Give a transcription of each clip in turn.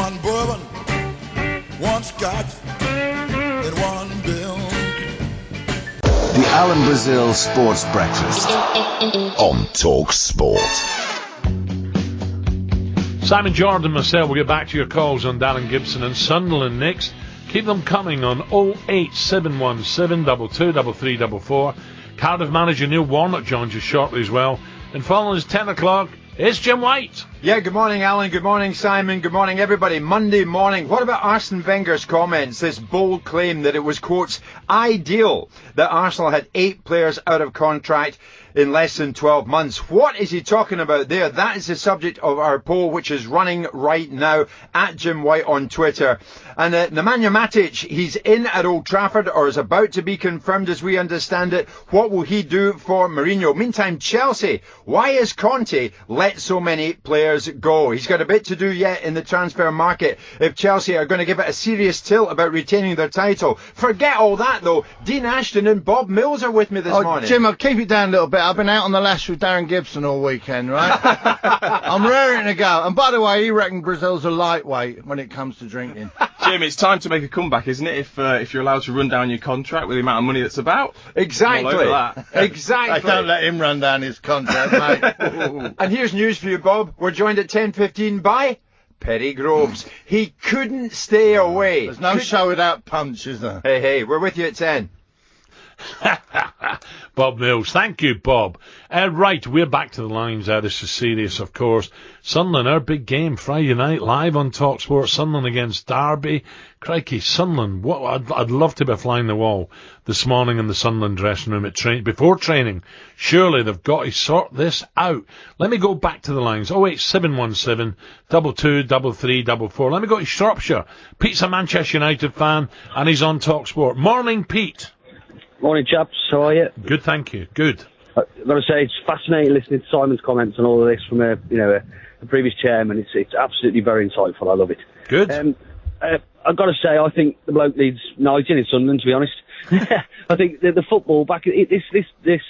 one bourbon, one scotch, and one bill. The Alan Brazil Sports Breakfast on talkSPORT. Simon Jordan, myself, we'll get back to your calls on Darren Gibson and Sunderland next. Keep them coming on 08717 223344. Cardiff manager Neil Warnock joins us shortly as well. And following us 10 o'clock, it's Jim White. Yeah, good morning, Alan. Good morning, Simon. Good morning, everybody. Monday morning. What about Arsene Wenger's comments? This bold claim that it was, quotes, ideal that Arsenal had 8 players out of contract in less than 12 months. What is he talking about there? That is the subject of our poll, which is running right now at Jim White on Twitter. And Nemanja Matic, he's in at Old Trafford, or is about to be confirmed as we understand it. What will he do for Mourinho? Meantime, Chelsea, why has Conte let so many players go? He's got a bit to do yet in the transfer market if Chelsea are going to give it a serious tilt about retaining their title. Forget all that, though. Dean Ashton and Bob Mills are with me this morning. Jim, I'll keep it down a little bit. I've been out on the lash with Darren Gibson all weekend, right? I'm raring to go. And by the way, he reckoned Brazil's a lightweight when it comes to drinking. Jim, it's time to make a comeback, isn't it? If you're allowed to run down your contract with the amount of money that's about. Exactly. Exactly. Don't let him run down his contract, mate. And here's news for you, Bob. We're joined at 10:15 by Perry Groves. He couldn't stay away. There's no show without punch, is there? Hey, we're with you at 10. Bob Mills. Thank you, Bob. Right, we're back to the lines. This is serious, of course. Sunderland, our big game, Friday night, live on talkSPORT. Sunderland against Derby. Crikey, Sunderland. I'd love to be flying the wall this morning in the Sunderland dressing room before training. Surely they've got to sort this out. Let me go back to the lines. 08717 223344. Let me go to Shropshire. Pete's a Manchester United fan, and he's on talkSPORT. Morning, Pete. Morning, chaps. How are you? Good, thank you. Good. I've got to say, it's fascinating listening to Simon's comments on all of this from a previous chairman. It's absolutely very insightful. I love it. Good. I've got to say, I think the bloke needs knighting in Sunderland, to be honest. I think the football this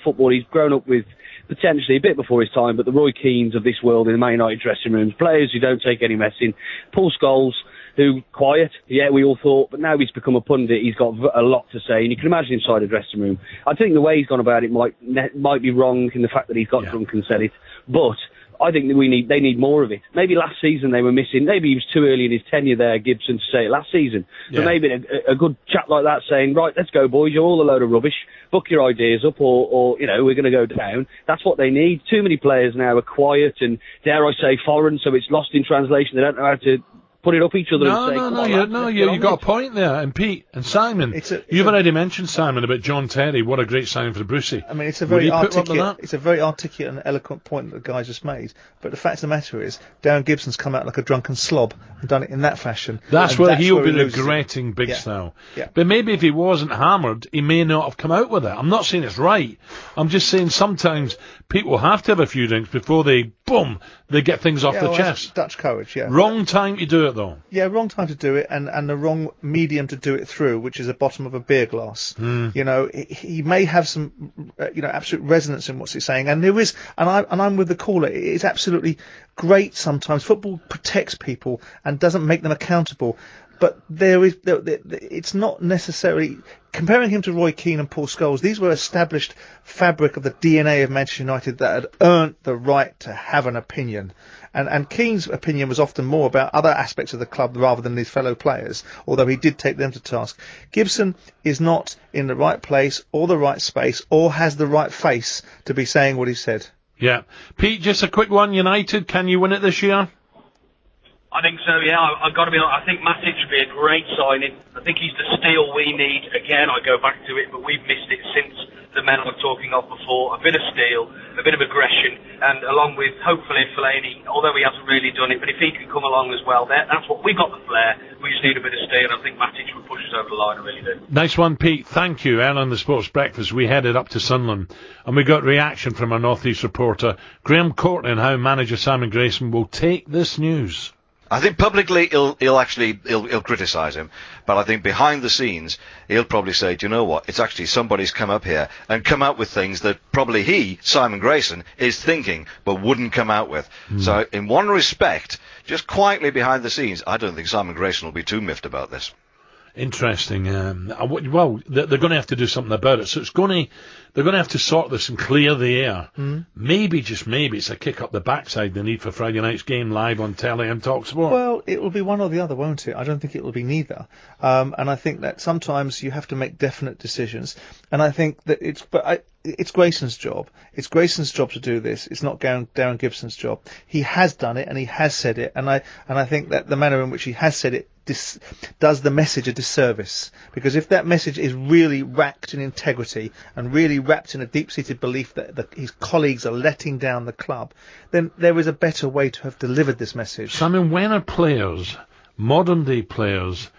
football he's grown up with potentially a bit before his time, but the Roy Keanes of this world in the Man United dressing rooms, players who don't take any messing, Paul Scholes, who quiet, yeah, we all thought, but now he's become a pundit. He's got a lot to say, and you can imagine inside a dressing room. I think the way he's gone about it might be wrong in the fact that he's got drunk and said it, but I think that they need more of it. Maybe last season they were missing. Maybe he was too early in his tenure there, Gibson, to say it last season. Yeah. But maybe a good chat like that saying, right, let's go, boys. You're all a load of rubbish. Book your ideas up, or we're going to go down. That's what they need. Too many players now are quiet and, dare I say, foreign, so it's lost in translation. They don't know how to put it up each other and say, you got a point there. And Pete and Simon, you've already mentioned, Simon, about John Terry. What a great signing for Brucey. I mean, it's a very articulate and eloquent point that the guy just made. But the fact of the matter is, Darren Gibson's come out like a drunken slob and done it in that fashion. That's where he'll be regretting big style. Yeah. But maybe if he wasn't hammered, he may not have come out with it. I'm not saying it's right. I'm just saying sometimes people have to have a few drinks before they get things off the chest. Dutch courage, yeah. Wrong time to do it, though. Yeah, wrong time to do it, and the wrong medium to do it through, which is the bottom of a beer glass. He may have some, absolute resonance in what he's saying, and there is, and I'm with the caller. It is absolutely great sometimes. Football protects people and doesn't make them accountable. But it's not necessarily comparing him to Roy Keane and Paul Scholes. These were established fabric of the DNA of Manchester United that had earned the right to have an opinion. And Keane's opinion was often more about other aspects of the club rather than his fellow players, although he did take them to task. Gibson is not in the right place or the right space or has the right face to be saying what he said. Yeah. Pete, just a quick one. United, can you win it this year? I think so, yeah. I've got to be honest. I think Matic would be a great signing. I think he's the steal we need. Again, I go back to it, but we've missed it since the men I was talking of before. A bit of steal, a bit of aggression, and along with, hopefully, Fellaini, although he hasn't really done it, but if he can come along as well, that's what we've got the flair. We just need a bit of steal, and I think Matic would push us over the line, I really do. Nice one, Pete. Thank you. Alan, the Sports Breakfast. We headed up to Sunderland, and we got reaction from our North East reporter, Graham Courtney, on how manager Simon Grayson will take this news. I think publicly he'll criticise him, but I think behind the scenes he'll probably say, do you know what, it's actually somebody's come up here and come out with things that probably he, Simon Grayson, is thinking but wouldn't come out with. So in one respect, just quietly behind the scenes, I don't think Simon Grayson will be too miffed about this. Interesting. Well, they're going to have to do something about it. So they're going to have to sort this and clear the air. Maybe, just maybe, it's a kick up the backside they need for Friday night's game live on telly and talkSPORT. Well, it will be one or the other, won't it? I don't think it will be neither. And I think that sometimes you have to make definite decisions. And I think that it's Grayson's job. It's Grayson's job to do this. It's not Darren Gibson's job. He has done it and he has said it. And I think that the manner in which he has said it does the message a disservice, because if that message is really wrapped in integrity and really wrapped in a deep-seated belief that his colleagues are letting down the club, then there is a better way to have delivered this message. So, I mean, when are players, modern-day players,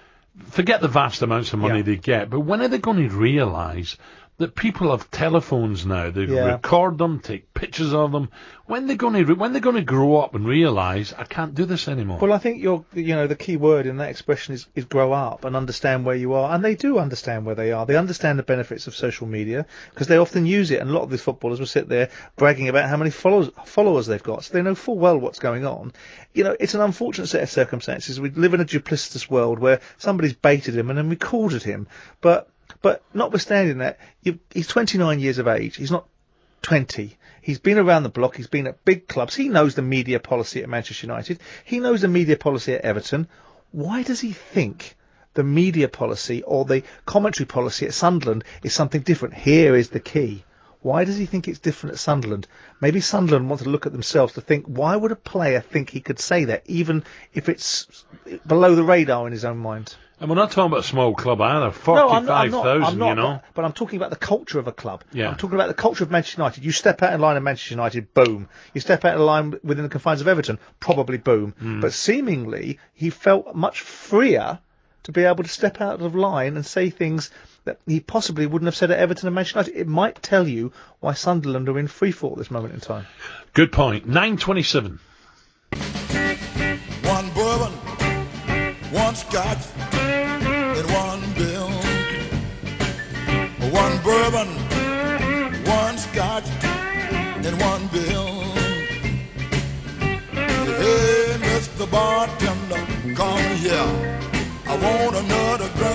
forget the vast amounts of money they get, but when are they going to realise that people have telephones now? They record them, take pictures of them. When they're going to grow up and realise, I can't do this anymore? Well, I think the key word in that expression is grow up and understand where you are. And they do understand where they are. They understand the benefits of social media because they often use it. And a lot of these footballers will sit there bragging about how many followers they've got. So they know full well what's going on. It's an unfortunate set of circumstances. We live in a duplicitous world where somebody's baited him and then recorded him. But notwithstanding that, he's 29 years of age. He's not 20. He's been around the block. He's been at big clubs. He knows the media policy at Manchester United. He knows the media policy at Everton. Why does he think the media policy or the commentary policy at Sunderland is something different? Here is the key. Why does he think it's different at Sunderland? Maybe Sunderland want to look at themselves to think, why would a player think he could say that, even if it's below the radar in his own mind? And we're not talking about a small club either. 45,000, you know. But I'm talking about the culture of a club. Yeah. I'm talking about the culture of Manchester United. You step out of line of Manchester United, boom. You step out of line within the confines of Everton, probably boom. But seemingly, he felt much freer to be able to step out of line and say things that he possibly wouldn't have said at Everton and Manchester United. It might tell you why Sunderland are in freefall at this moment in time. Good point. 9:27. One bourbon, one scotch, and one bill. One bourbon, one scotch, and one bill. Hey, Mr. Bartender, come here. I want another drink.